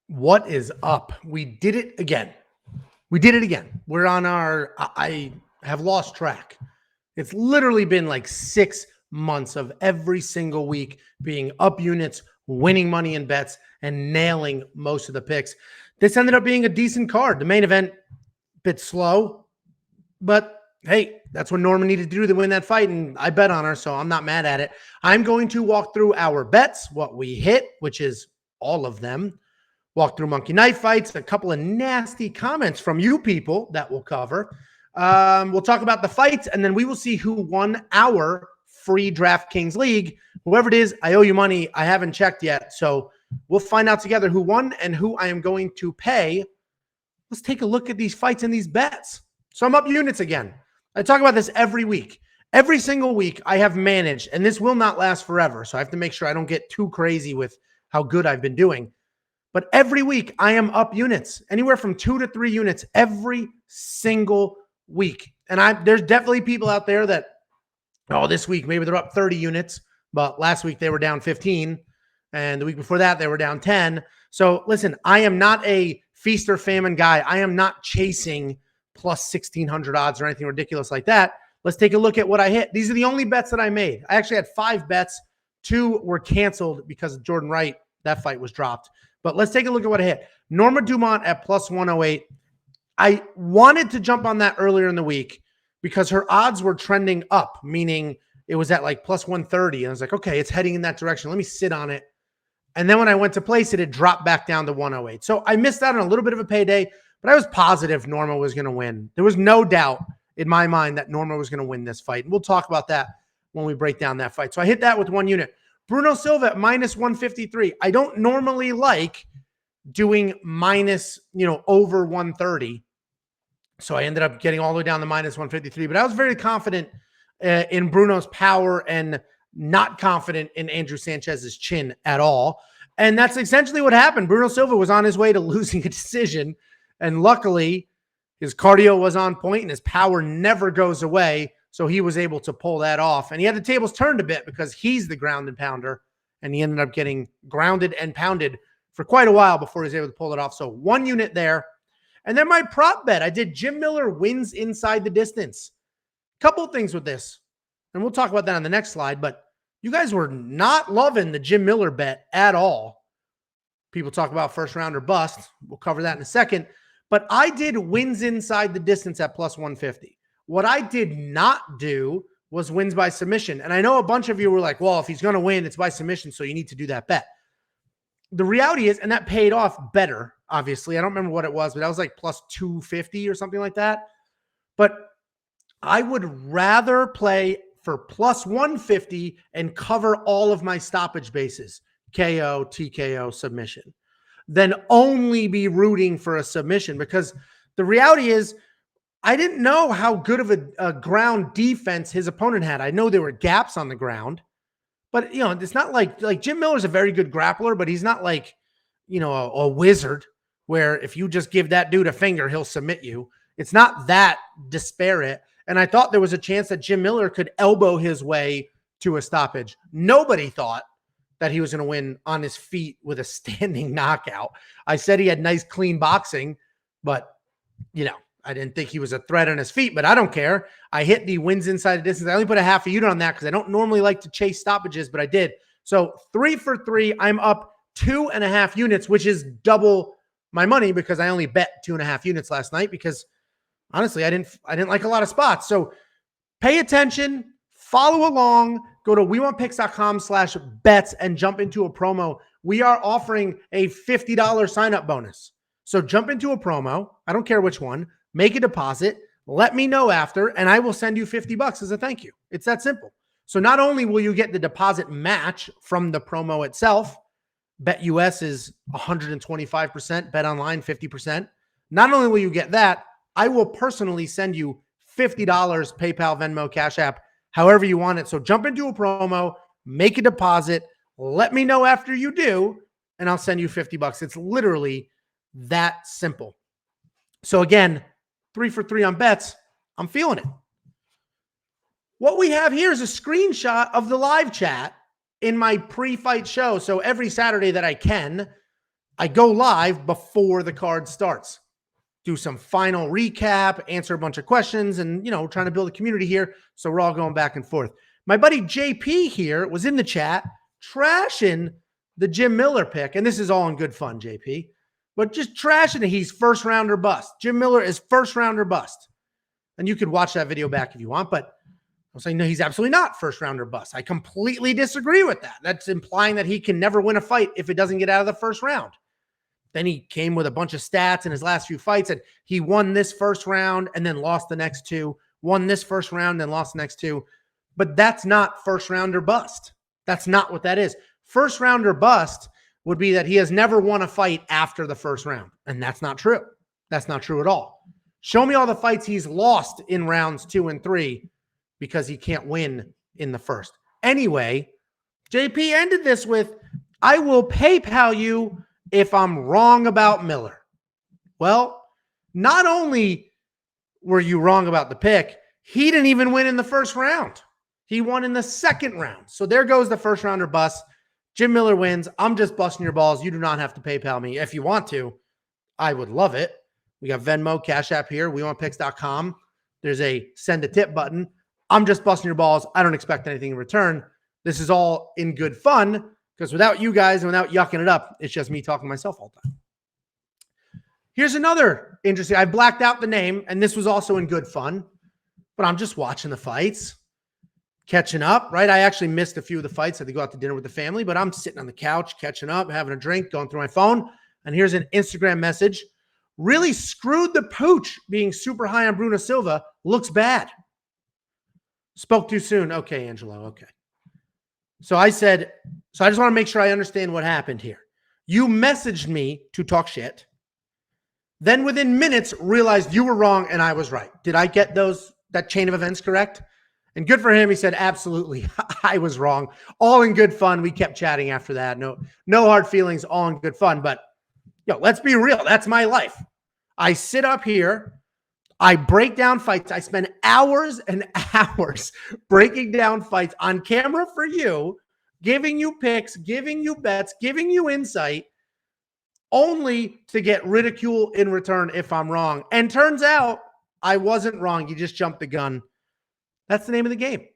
What is up? We did it again. We did it again. We're on our, I have lost track. It's literally been like 6 months of every single week being up units, winning money in bets, and nailing most of the picks. This ended up being a decent card. The main event, bit slow, but hey, that's what Norma needed to do to win that fight, and I bet on her, so I'm not mad at it. I'm going to walk through our bets, what we hit, which is all of them. Walk through monkey knife fights, a couple of nasty comments from you people that we'll cover. We'll talk about the fights, and then we will see who won our free DraftKings League. Whoever it is, I owe you money. I haven't checked yet, so we'll find out together who won and who I am going to pay. Let's take a look at these fights and these bets. So I'm up units again. I talk about this every week. Every single week I have managed, and this will not last forever, so I have to make sure I don't get too crazy with how good I've been doing. But every week I am up units, anywhere from 2 to 3 units every single week. And there's definitely people out there that, this week maybe they're up 30 units, but last week they were down 15. And the week before that, they were down 10. So listen, I am not a feast or famine guy. I am not chasing plus 1,600 odds or anything ridiculous like that. Let's take a look at what I hit. These are the only bets that I made. I actually had 5 bets. 2 were canceled because of Jordan Wright. That fight was dropped. But let's take a look at what I hit. Norma Dumont at plus 108. I wanted to jump on that earlier in the week because her odds were trending up, meaning it was at like plus 130. And I was like, okay, it's heading in that direction. Let me sit on it. And then when I went to place it, it dropped back down to 108. So I missed out on a little bit of a payday, but I was positive Norma was going to win. There was no doubt in my mind that Norma was going to win this fight. And we'll talk about that when we break down that fight. So I hit that with 1 unit. Bruno Silva at minus 153. I don't normally like doing minus, over 130. So I ended up getting all the way down to minus 153. But I was very confident in Bruno's power and not confident in Andrew Sanchez's chin at all. And that's essentially what happened. Bruno Silva was on his way to losing a decision. And luckily, his cardio was on point and his power never goes away. So he was able to pull that off. And he had the tables turned a bit because he's the ground and pounder. And he ended up getting grounded and pounded for quite a while before he was able to pull it off. So 1 unit there. And then my prop bet, I did Jim Miller wins inside the distance. Couple of things with this. And we'll talk about that on the next slide. But you guys were not loving the Jim Miller bet at all. People talk about first round or bust. We'll cover that in a second. But I did wins inside the distance at plus 150. What I did not do was wins by submission. And I know a bunch of you were like, well, if he's going to win, it's by submission, so you need to do that bet. The reality is, and that paid off better, obviously. I don't remember what it was, but that was like plus 250 or something like that. But I would rather play for plus 150 and cover all of my stoppage bases, KO, TKO, submission, than only be rooting for a submission. Because the reality is, I didn't know how good of a ground defense his opponent had. I know there were gaps on the ground, but it's not like Jim Miller's a very good grappler, but he's not like, a wizard where if you just give that dude a finger, he'll submit you. It's not that disparate. And I thought there was a chance that Jim Miller could elbow his way to a stoppage. Nobody thought that he was going to win on his feet with a standing knockout. I said he had nice, clean boxing, but, I didn't think he was a threat on his feet, but I don't care. I hit the wins inside the distance. I only put a half a unit on that because I don't normally like to chase stoppages, but I did. So 3 for 3, I'm up 2.5 units, which is double my money because I only bet 2.5 units last night because honestly, I didn't like a lot of spots. So pay attention, follow along, go to wewantpicks.com/bets and jump into a promo. We are offering a $50 sign-up bonus. So jump into a promo. I don't care which one. Make a deposit. Let me know after, and I will send you $50 as a thank you. It's that simple. So not only will you get the deposit match from the promo itself, BetUS is 125%, BetOnline 50%. Not only will you get that, I will personally send you $50 PayPal, Venmo, Cash App, however you want it. So jump into a promo, make a deposit, let me know after you do, and I'll send you $50. It's literally that simple. So again, 3 for 3 on bets. I'm feeling it. What we have here is a screenshot of the live chat in my pre-fight show. So every Saturday that I can, I go live before the card starts, do some final recap, answer a bunch of questions, and, trying to build a community here. So we're all going back and forth. My buddy JP here was in the chat trashing the Jim Miller pick. And this is all in good fun, JP, but just trashing it. He's first rounder bust. Jim Miller is first rounder bust. And you could watch that video back if you want, but I'm saying, no, he's absolutely not first rounder bust. I completely disagree with that. That's implying that he can never win a fight if it doesn't get out of the first round. Then he came with a bunch of stats in his last few fights, and he won this first round and then lost the next two, won this first round and lost the next two. But that's not first rounder bust. That's not what that is. First rounder bust would be that he has never won a fight after the first round. And that's not true. That's not true at all. Show me all the fights he's lost in rounds 2 and 3 because he can't win in the first. Anyway, JP ended this with, I will PayPal you if I'm wrong about Miller. Well, not only were you wrong about the pick, he didn't even win in the first round. He won in the second round. So there goes the first rounder bust. Jim Miller wins. I'm just busting your balls. You do not have to PayPal me. If you want to, I would love it. We got Venmo, Cash App here, wewantpicks.com. There's a send a tip button. I'm just busting your balls. I don't expect anything in return. This is all in good fun because without you guys and without yucking it up, it's just me talking to myself all the time. Here's another interesting. I blacked out the name, and this was also in good fun, but I'm just watching the fights, catching up, right? I actually missed a few of the fights. I had to go out to dinner with the family, but I'm sitting on the couch, catching up, having a drink, going through my phone, and here's an Instagram message. Really screwed the pooch being super high on Bruno Silva. Looks bad. Spoke too soon. Okay, Angelo. Okay. So I said, I just want to make sure I understand what happened here. You messaged me to talk shit. Then within minutes realized you were wrong and I was right. Did I get that chain of events correct? And good for him. He said, absolutely. I was wrong. All in good fun. We kept chatting after that. No hard feelings, all in good fun. But let's be real. That's my life. I sit up here. I break down fights. I spend hours and hours breaking down fights on camera for you, giving you picks, giving you bets, giving you insight, only to get ridicule in return if I'm wrong. And turns out I wasn't wrong. You just jumped the gun. That's the name of the game.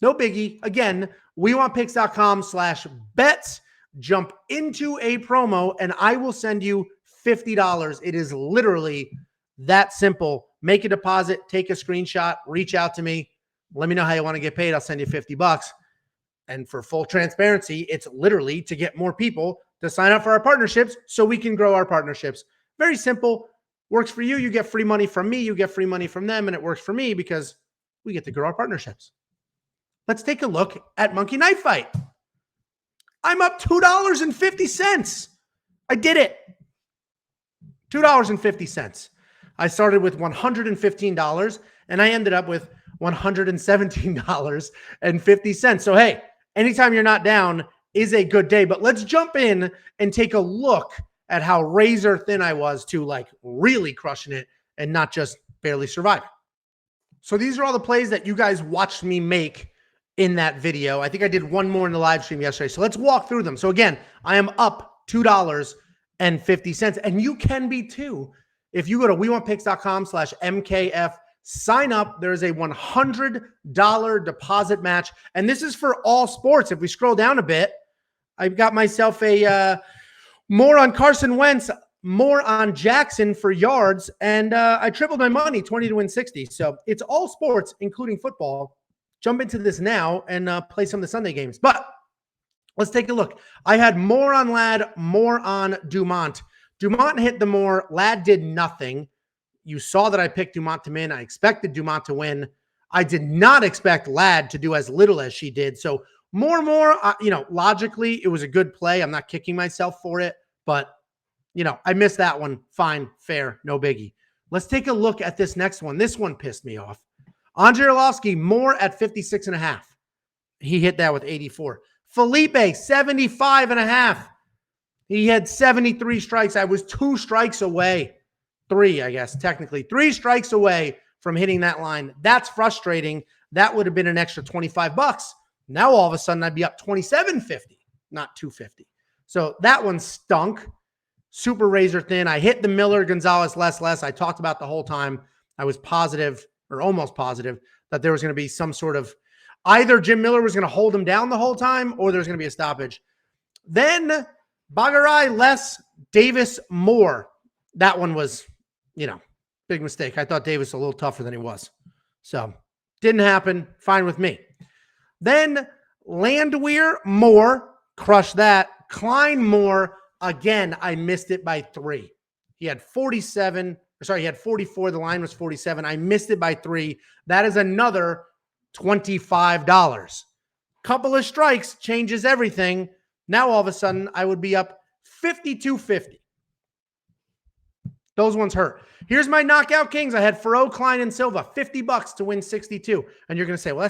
No biggie. Again, wewantpicks.com/bets. Jump into a promo and I will send you $50. It is literally that simple. Make a deposit, take a screenshot, reach out to me. Let me know how you want to get paid. I'll send you $50. And for full transparency, it's literally to get more people to sign up for our partnerships so we can grow our partnerships. Very simple. Works for you. You get free money from me. You get free money from them. And it works for me because we get to grow our partnerships. Let's take a look at Monkey Knife Fight. I'm up $2.50. I did it. $2.50. I started with $115 and I ended up with $117.50. So, hey, anytime you're not down is a good day, but let's jump in and take a look at how razor thin I was to like really crushing it and not just barely surviving. So these are all the plays that you guys watched me make in that video. I think I did one more in the live stream yesterday. So let's walk through them. So again, I am up $2.50 and you can be too. If you go to wewantpicks.com/MKF, sign up. There's a $100 deposit match. And this is for all sports. If we scroll down a bit, I've got myself a more on Carson Wentz, more on Jackson for yards. And I tripled my money, 20 to win 60. So it's all sports, including football. Jump into this now and play some of the Sunday games. But let's take a look. I had more on Ladd, more on Dumont. Dumont hit the more. Ladd did nothing. You saw that I picked Dumont to win. I expected Dumont to win. I did not expect Ladd to do as little as she did. So more, logically, it was a good play. I'm not kicking myself for it, but, I missed that one. Fine, fair, no biggie. Let's take a look at this next one. This one pissed me off. Angelo more at 56.5. He hit that with 84. Filipe, 75.5. He had 73 strikes. I was 2 strikes away. 3, I guess, technically. 3 strikes away from hitting that line. That's frustrating. That would have been an extra $25. Now, all of a sudden, I'd be up $27.50, not $2.50. So that one stunk. super razor thin. I hit the Miller, Gonzalez, less. I talked about the whole time. I was positive or almost positive that there was going to be some sort of either Jim Miller was going to hold him down the whole time or there's going to be a stoppage. Then Batgerel, less, Davis, more. That one was, big mistake. I thought Davis was a little tougher than he was. So didn't happen. Fine with me. Then Landwehr, more. Crushed that. Klein, more. Again, I missed it by 3. He had 47. Sorry, he had 44. The line was 47. I missed it by 3. That is another $25. Couple of strikes changes everything. Now all of a sudden I would be up $52.50. Those ones hurt. Here's my knockout kings. I had Farrow, Klein, and Silva, $50 to win 62. And you're going to say, well,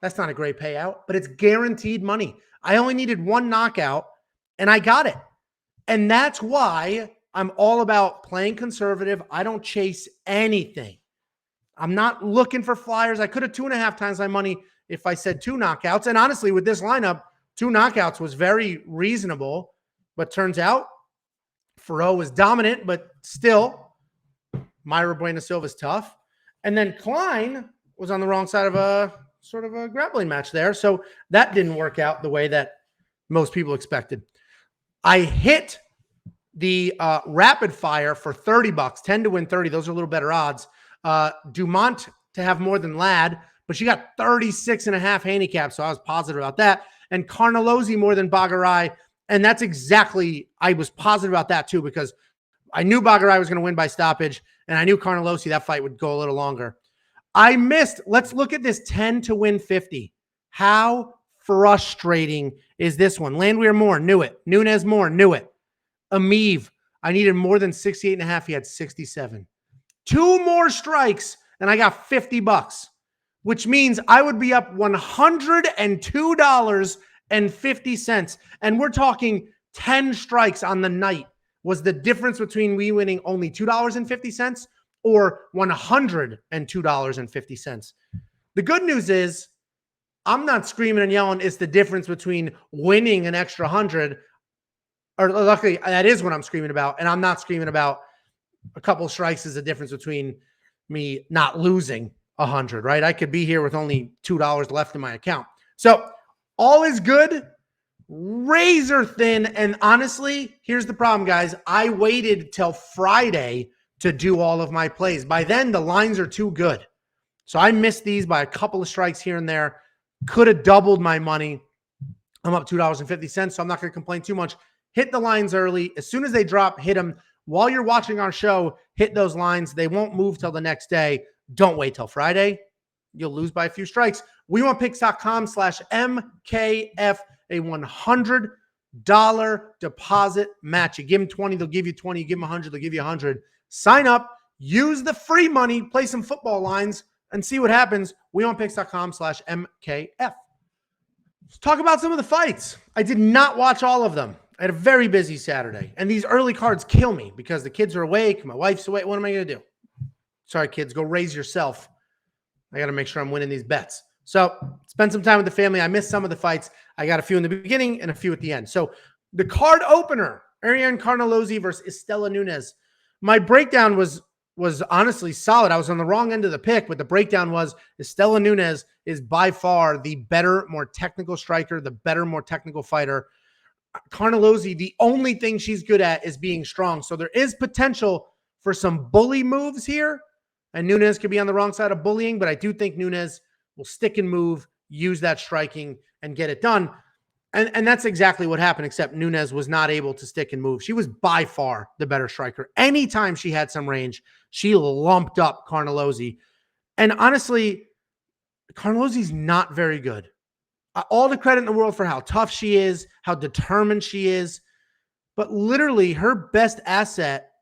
that's not a great payout, but it's guaranteed money. I only needed one knockout and I got it. And that's why I'm all about playing conservative. I don't chase anything. I'm not looking for flyers. I could have 2.5 times my money if I said 2 knockouts. And honestly, with this lineup, 2 knockouts was very reasonable. But turns out Farrow was dominant, but still, Mayra Bueno Silva's tough. And then Klein was on the wrong side of a sort of a grappling match there. So that didn't work out the way that most people expected. I hit the rapid fire for $30, 10 to win 30. Those are a little better odds. Dumont to have more than Ladd, but she got 36.5 handicap. So I was positive about that. And Carnelossi more than Batgerel. And that's exactly, I was positive about that too, because I knew Batgerel was going to win by stoppage, and I knew Carnelossi, that fight would go a little longer. I missed. Let's look at this 10 to win 50. How frustrating is this one? Landwehr, more, knew it. Nunes, more, knew it. Amiv, I needed more than 68.5. He had 67. 2 more strikes, and I got $50, which means I would be up $102.50. And we're talking 10 strikes on the night was the difference between me winning only $2.50 or $102.50. The good news is I'm not screaming and yelling it's the difference between winning an extra 100, or luckily that is what I'm screaming about. And I'm not screaming about a couple strikes is the difference between me not losing 100, right? I could be here with only $2 left in my account. So all is good, razor thin. And honestly, here's the problem, guys. I waited till Friday to do all of my plays. By then, the lines are too good. So I missed these by a couple of strikes here and there. Could have doubled my money. I'm up $2.50, so I'm not going to complain too much. Hit the lines early. As soon as they drop, hit them. While you're watching our show, hit those lines. They won't move till the next day. Don't wait till Friday. You'll lose by a few strikes. wewantpicks.com/MKF, a $100 deposit match. You give them 20, they'll give you 20. You give them 100, they'll give you 100. Sign up, use the free money, play some football lines, and see what happens. wewantpicks.com/MKF. Let's talk about some of the fights. I did not watch all of them. I had a very busy Saturday, and these early cards kill me because the kids are awake. My wife's awake. What am I going to do? Sorry, kids, go raise yourself. I got to make sure I'm winning these bets. So spend some time with the family. I missed some of the fights. I got a few in the beginning and a few at the end. So the card opener, Ariane Carnelossi versus Istela Nunes. My breakdown was honestly solid. I was on the wrong end of the pick, but the breakdown was Istela Nunes is by far the better, more technical striker, the better, more technical fighter. Carnelossi, the only thing she's good at is being strong. So there is potential for some bully moves here. And Nunes could be on the wrong side of bullying, but I do think Nunes will stick and move, use that striking, and get it done. And that's exactly what happened, except Nunes was not able to stick and move. She was by far the better striker. Anytime she had some range, she lumped up Carnelossi. And honestly, Carnelossi's not very good. All the credit in the world for how tough she is, how determined she is. But literally, her best asset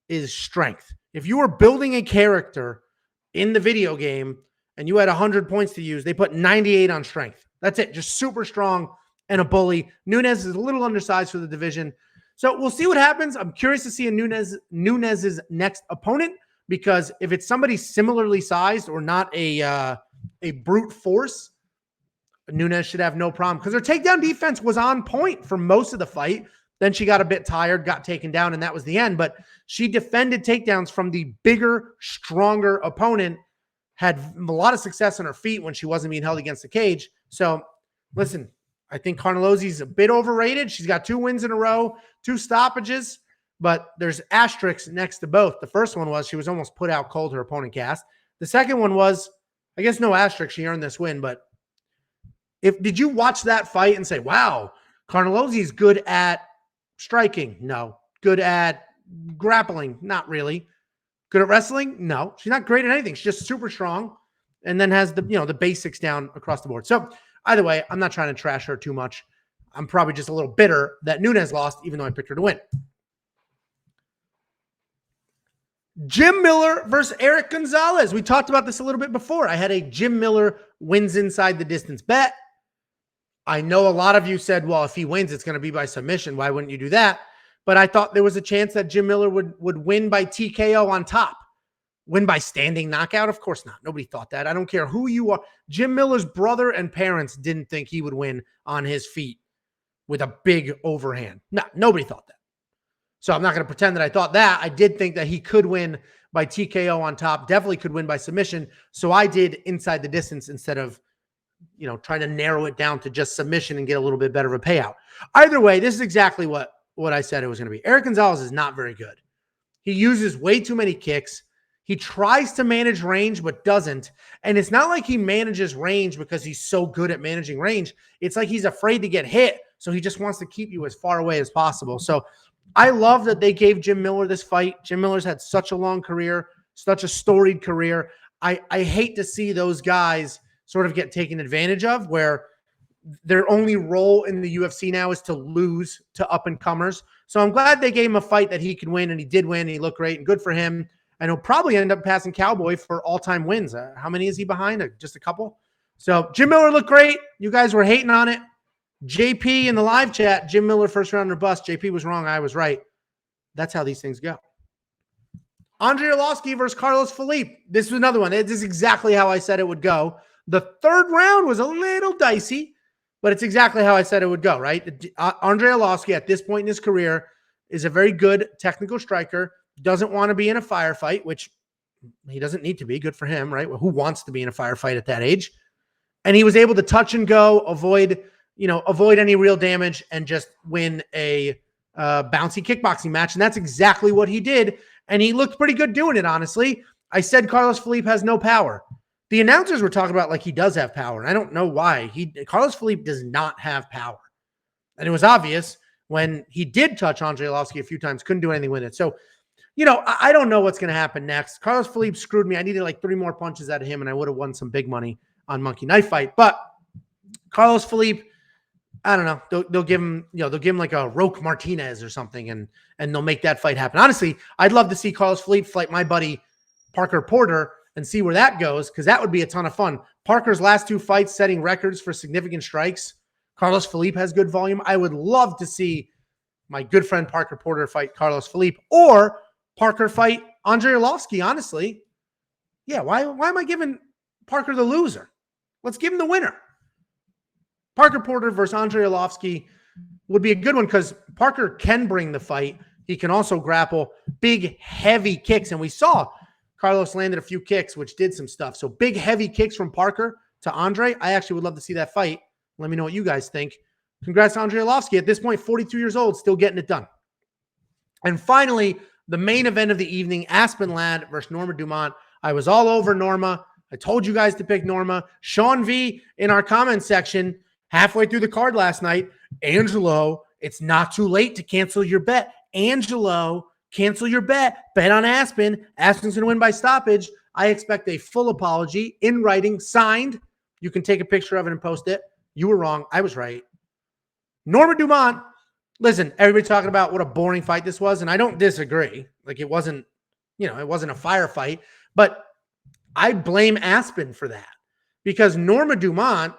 is strength. If you were building a character in the video game and you had 100 points to use, they put 98 on strength. That's it. Just super strong and a bully. Nunes is a little undersized for the division. So we'll see what happens. I'm curious to see a Nunes's next opponent, because if it's somebody similarly sized or not a brute force, Nunes should have no problem, because her takedown defense was on point for most of the fight. Then she got a bit tired, got taken down, and that was the end. But she defended takedowns from the bigger, stronger opponent, had a lot of success on her feet when she wasn't being held against the cage. So, listen, I think Carnelossi's a bit overrated. She's got 2 wins in a row, 2 stoppages, but there's asterisks next to both. The first one was she was almost put out cold, her opponent cast. The second one was, I guess no asterisk, she earned this win, but did you watch that fight and say, wow, Carnelossi's good at striking? No. Good at grappling? Not really. Good at wrestling? No. She's not great at anything. She's just super strong and then has the, the basics down across the board. So either way, I'm not trying to trash her too much. I'm probably just a little bitter that Nunes lost, even though I picked her to win. Jim Miller versus Eric Gonzalez. We talked about this a little bit before. I had a Jim Miller wins inside the distance bet. I know a lot of you said, well, if he wins, it's going to be by submission. Why wouldn't you do that? But I thought there was a chance that Jim Miller would win by TKO on top. Win by standing knockout? Of course not. Nobody thought that. I don't care who you are. Jim Miller's brother and parents didn't think he would win on his feet with a big overhand. No, nobody thought that. So I'm not going to pretend that I thought that. I did think that he could win by TKO on top. Definitely could win by submission. So I did inside the distance instead of, trying to narrow it down to just submission and get a little bit better of a payout. Either way, this is exactly what I said it was going to be. Eric Gonzalez is not very good. He uses way too many kicks. He tries to manage range, but doesn't. And it's not like he manages range because he's so good at managing range. It's like he's afraid to get hit. So he just wants to keep you as far away as possible. So I love that they gave Jim Miller this fight. Jim Miller's had such a long career, such a storied career. I hate to see those guys sort of get taken advantage of, where their only role in the UFC now is to lose to up-and-comers. So I'm glad they gave him a fight that he could win, and he did win, and he looked great, and good for him. And he'll probably end up passing Cowboy for all-time wins. How many is he behind? Just a couple? So Jim Miller looked great. You guys were hating on it. JP in the live chat, Jim Miller first round or bust. JP was wrong. I was right. That's how these things go. Andrei Arlovski versus Carlos Filipe. This was another one. This is exactly how I said it would go. The third round was a little dicey, but it's exactly how I said it would go, right? Andrei Arlovski at this point in his career is a very good technical striker, doesn't want to be in a firefight, which he doesn't need to be. Good for him, right? Well, who wants to be in a firefight at that age? And he was able to touch and go, avoid any real damage and just win a bouncy kickboxing match. And that's exactly what he did. And he looked pretty good doing it, honestly. I said Carlos Filipe has no power. The announcers were talking about like he does have power. And I don't know why. Carlos Filipe does not have power. And it was obvious when he did touch Andrei Arlovski a few times, couldn't do anything with it. So, I don't know what's going to happen next. Carlos Filipe screwed me. I needed like 3 more punches out of him, and I would have won some big money on Monkey Knife Fight. But Carlos Filipe, I don't know. They'll give him, like a Roque Martinez or something, and they'll make that fight happen. Honestly, I'd love to see Carlos Filipe fight my buddy Parker Porter and see where that goes, because that would be a ton of fun. Parker's last 2 fights setting records for significant strikes. Carlos Filipe has good volume. I would love to see my good friend Parker Porter fight Carlos Filipe, or Parker fight Andrei Arlovski, honestly. Yeah, why am I giving Parker the loser? Let's give him the winner. Parker Porter versus Andrei Arlovski would be a good one because Parker can bring the fight. He can also grapple big, heavy kicks. And we saw Carlos landed a few kicks, which did some stuff. So big, heavy kicks from Parker to Andrei. I actually would love to see that fight. Let me know what you guys think. Congrats to Andrei Arlovski. At this point, 42 years old, still getting it done. And finally, the main event of the evening, Aspen Lad versus Norma Dumont. I was all over Norma. I told you guys to pick Norma. Sean V in our comment section, halfway through the card last night, Angelo, it's not too late to cancel your bet. Angelo, cancel your bet. Bet on Aspen. Aspen's going to win by stoppage. I expect a full apology in writing, signed. You can take a picture of it and post it. You were wrong. I was right. Norma Dumont. Listen, everybody talking about what a boring fight this was, and I don't disagree. Like, it wasn't a firefight, but I blame Aspen for that because Norma Dumont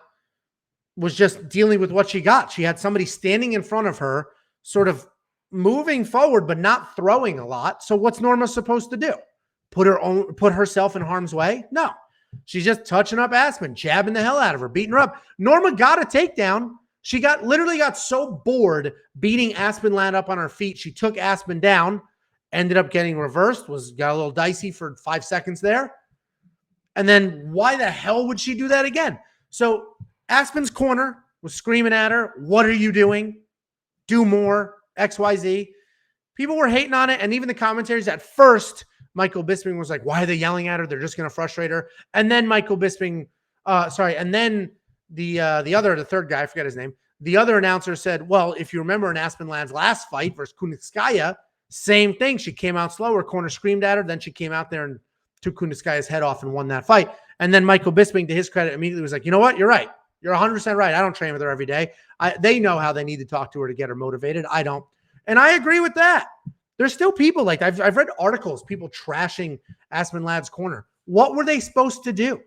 was just dealing with what she got. She had somebody standing in front of her, sort of moving forward, but not throwing a lot. So what's Norma supposed to do? Put herself in harm's way? No. She's just touching up Aspen, jabbing the hell out of her, beating her up. Norma got a takedown, She literally got so bored beating Aspen Ladd up on her feet. She took Aspen down, ended up getting reversed, got a little dicey for 5 seconds there. And then why the hell would she do that again? So Aspen's corner was screaming at her, what are you doing? Do more, XYZ. People were hating on it. And even the commentators at first, Michael Bisping was like, why are they yelling at her? They're just going to frustrate her. And then Michael Bisping, and then the third guy, I forget his name. The other announcer said, well, if you remember in Aspen Ladd's last fight versus Kunitskaya, same thing. She came out slow. Her corner screamed at her. Then she came out there and took Kunitskaya's head off and won that fight. And then Michael Bisping, to his credit, immediately was like, you know what? You're right. You're 100% right. I don't train with her every day. They know how they need to talk to her to get her motivated. I don't. And I agree with that. There's still people like I've read articles, people trashing Aspen Ladd's corner. What were they supposed to do?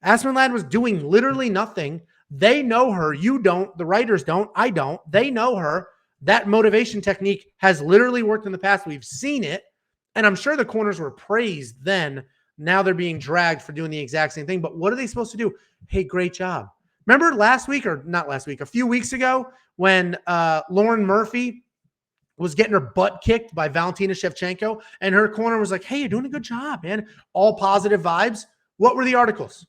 Aspen Ladd was doing literally nothing. They know her. You don't. The writers don't. I don't. They know her. That motivation technique has literally worked in the past. We've seen it. And I'm sure the corners were praised then. Now they're being dragged for doing the exact same thing. But what are they supposed to do? Hey, great job. Remember a few weeks ago when Lauren Murphy was getting her butt kicked by Valentina Shevchenko, and her corner was like, hey, you're doing a good job, man. All positive vibes. What were the articles?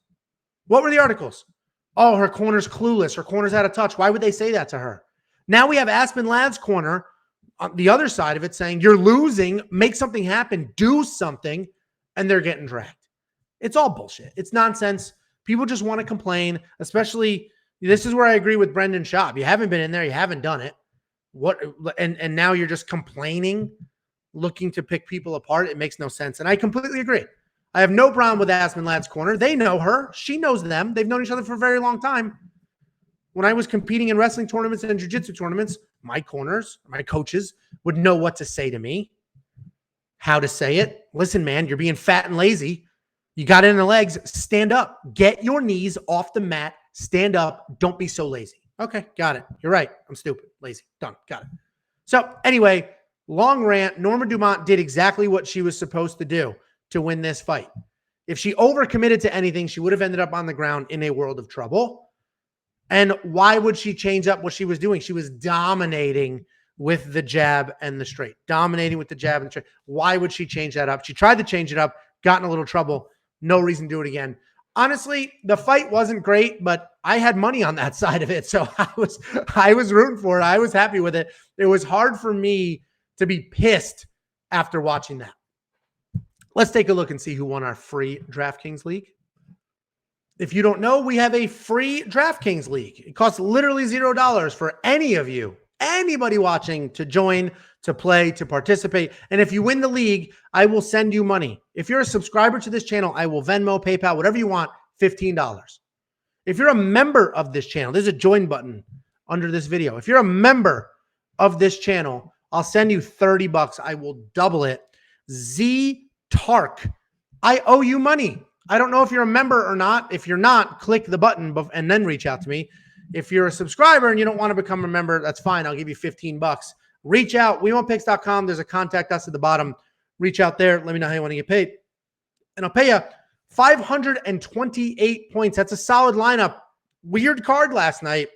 Oh, her corner's clueless. Her corner's out of touch. Why would they say that to her? Now we have Aspen Ladd's corner on the other side of it saying, you're losing, make something happen, do something, and they're getting dragged. It's all bullshit. It's nonsense. People just want to complain, especially, this is where I agree with Brendan Schaub. You haven't been in there. You haven't done it. And now you're just complaining, looking to pick people apart. It makes no sense. And I completely agree. I have no problem with Aspen Ladd's corner. They know her. She knows them. They've known each other for a very long time. When I was competing in wrestling tournaments and jiu-jitsu tournaments, my corners, my coaches would know what to say to me, how to say it. Listen, man, you're being fat and lazy. You got it in the legs. Stand up. Get your knees off the mat. Stand up. Don't be so lazy. Okay, got it. You're right. I'm stupid. Lazy. Done. Got it. So anyway, long rant. Norma Dumont did exactly what she was supposed to do to win this fight. If she overcommitted to anything, she would have ended up on the ground in a world of trouble. And why would she change up what she was doing? She was dominating with the jab and the straight. Dominating with the jab and the straight. Why would she change that up? She tried to change it up, got in a little trouble. No reason to do it again. Honestly, the fight wasn't great, but I had money on that side of it. So I was rooting for it. I was happy with it. It was hard for me to be pissed after watching that. Let's take a look and see who won our free DraftKings League. If you don't know, we have a free DraftKings League. It costs literally $0 for any of you, anybody watching, to join, to play, to participate. And if you win the league, I will send you money. If you're a subscriber to this channel, I will Venmo, PayPal, whatever you want, $15. If you're a member of this channel, there's a join button under this video. If you're a member of this channel, I'll send you $30. I will double it. Z Tark, I owe you money. I don't know if you're a member or not. If you're not, click the button and then reach out to me. If you're a subscriber and you don't want to become a member, that's fine. I'll give you $15. Reach out, wewantpicks.com. There's a contact us at the bottom. Reach out there. Let me know how you want to get paid. And I'll pay you 528 points. That's a solid lineup. Weird card last night.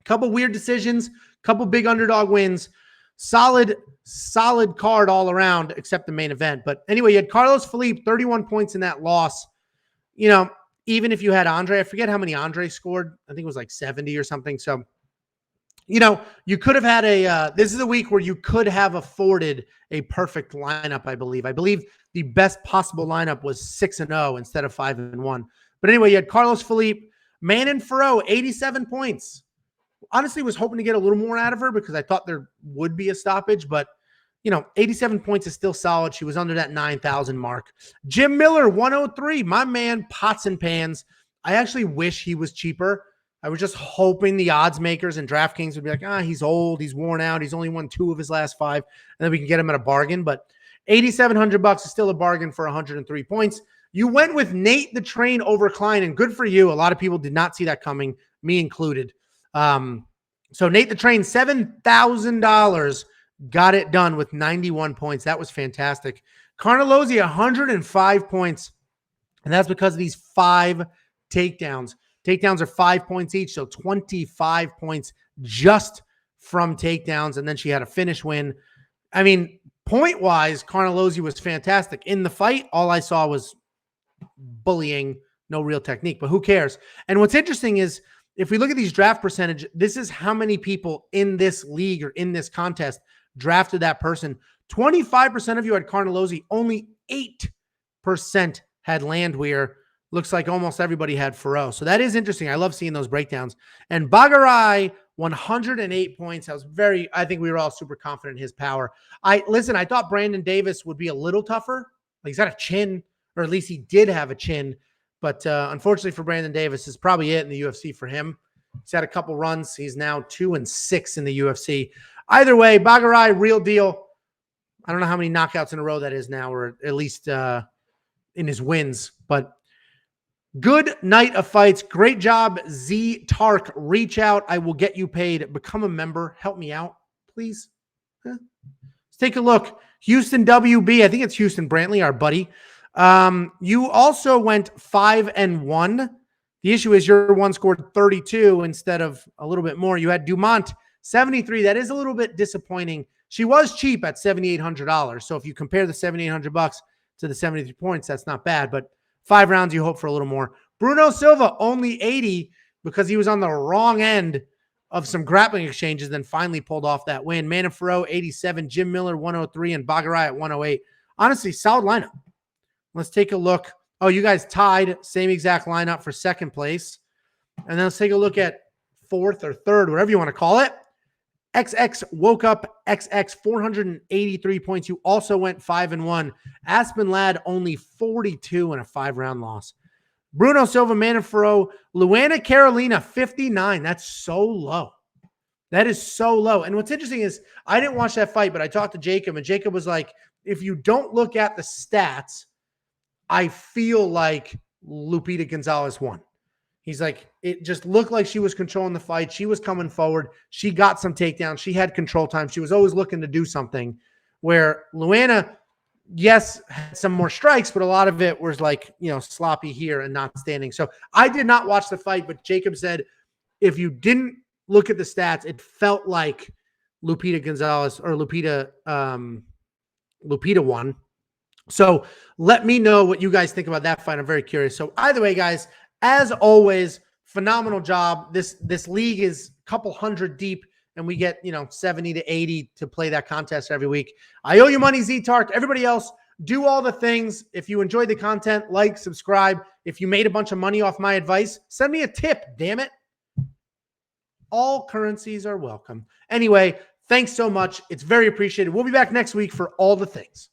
Couple weird decisions. Couple big underdog wins. Solid card all around, except the main event. But anyway, you had Carlos Filipe, 31 points in that loss. You know, even if you had Andre, I forget how many Andre scored. I think it was like 70 or something. So, you know, you could have had this is a week where you could have afforded a perfect lineup, I believe. I believe the best possible lineup was 6-0 instead of 5-1. But anyway, you had Carlos Filipe, Manon Fiorot, 87 points. Honestly, was hoping to get a little more out of her because I thought there would be a stoppage, but you know, 87 points is still solid. She was under that 9,000 mark. Jim Miller, 103. My man, pots and pans. I actually wish he was cheaper. I was just hoping the odds makers and DraftKings would be like, he's old, he's worn out, he's only won 2 of his last 5, and then we can get him at a bargain. But $8,700 is still a bargain for 103 points. You went with Nate the Train over Klein, and good for you. A lot of people did not see that coming, me included. So Nate the Train, $7,000, got it done with 91 points. That was fantastic. Carnelossi, 105 points, and that's because of these 5 takedowns. Takedowns are 5 points each, so 25 points just from takedowns. And then she had a finish win. I mean, point-wise, Carnelossi was fantastic. In the fight, all I saw was bullying, no real technique, but who cares? And what's interesting is if we look at these draft percentage, this is how many people in this league or in this contest drafted that person. 25% of you had Carnelossi, only 8% had Landwehr. Looks like almost everybody had Farrow. So that is interesting. I love seeing those breakdowns. And Batgerel, 108 points. I think we were all super confident in his power. I thought Brandon Davis would be a little tougher. Like he's got a chin, or at least he did have a chin. But unfortunately for Brandon Davis, is probably it in the UFC for him. He's had a couple runs. He's now 2-6 in the UFC. Either way, Batgerel, real deal. I don't know how many knockouts in a row that is now, or at least in his wins. But good night of fights. Great job, Z Tark. Reach out. I will get you paid. Become a member. Help me out, please. Let's take a look. Houston WB. I think it's Houston Brantley, our buddy. You also went 5-1. The issue is your one scored 32 instead of a little bit more. You had Dumont 73. That is a little bit disappointing. She was cheap at $7,800. So if you compare the $7,800 to the 73 points, that's not bad. But 5 rounds, you hope for a little more. Bruno Silva only 80 because he was on the wrong end of some grappling exchanges, then finally pulled off that win. Manon Farrow 87, Jim Miller 103, and Batgerel at 108. Honestly, solid lineup. Let's take a look. Oh, you guys tied. Same exact lineup for second place. And then let's take a look at fourth or third, whatever you want to call it. XX woke up. XX 483 points. You also went 5-1. Aspen Ladd only 42 in a 5-round loss. Bruno Silva, Manon Farrow, Luana Carolina 59. That's so low. That is so low. And what's interesting is I didn't watch that fight, but I talked to Jacob, and Jacob was like, if you don't look at the stats, I feel like Lupita Gonzalez won. He's like, it just looked like she was controlling the fight. She was coming forward. She got some takedowns. She had control time. She was always looking to do something, where Luana, yes, had some more strikes, but a lot of it was like, sloppy here and not standing. So I did not watch the fight, but Jacob said, if you didn't look at the stats, it felt like Lupita Gonzalez or Lupita won. So let me know what you guys think about that fight. I'm very curious. So either way, guys, as always, phenomenal job. This league is a couple hundred deep, and we get 70 to 80 to play that contest every week. I owe you money, Z-Tark. Everybody else, do all the things. If you enjoyed the content, like, subscribe. If you made a bunch of money off my advice, send me a tip, damn it. All currencies are welcome. Anyway, thanks so much. It's very appreciated. We'll be back next week for all the things.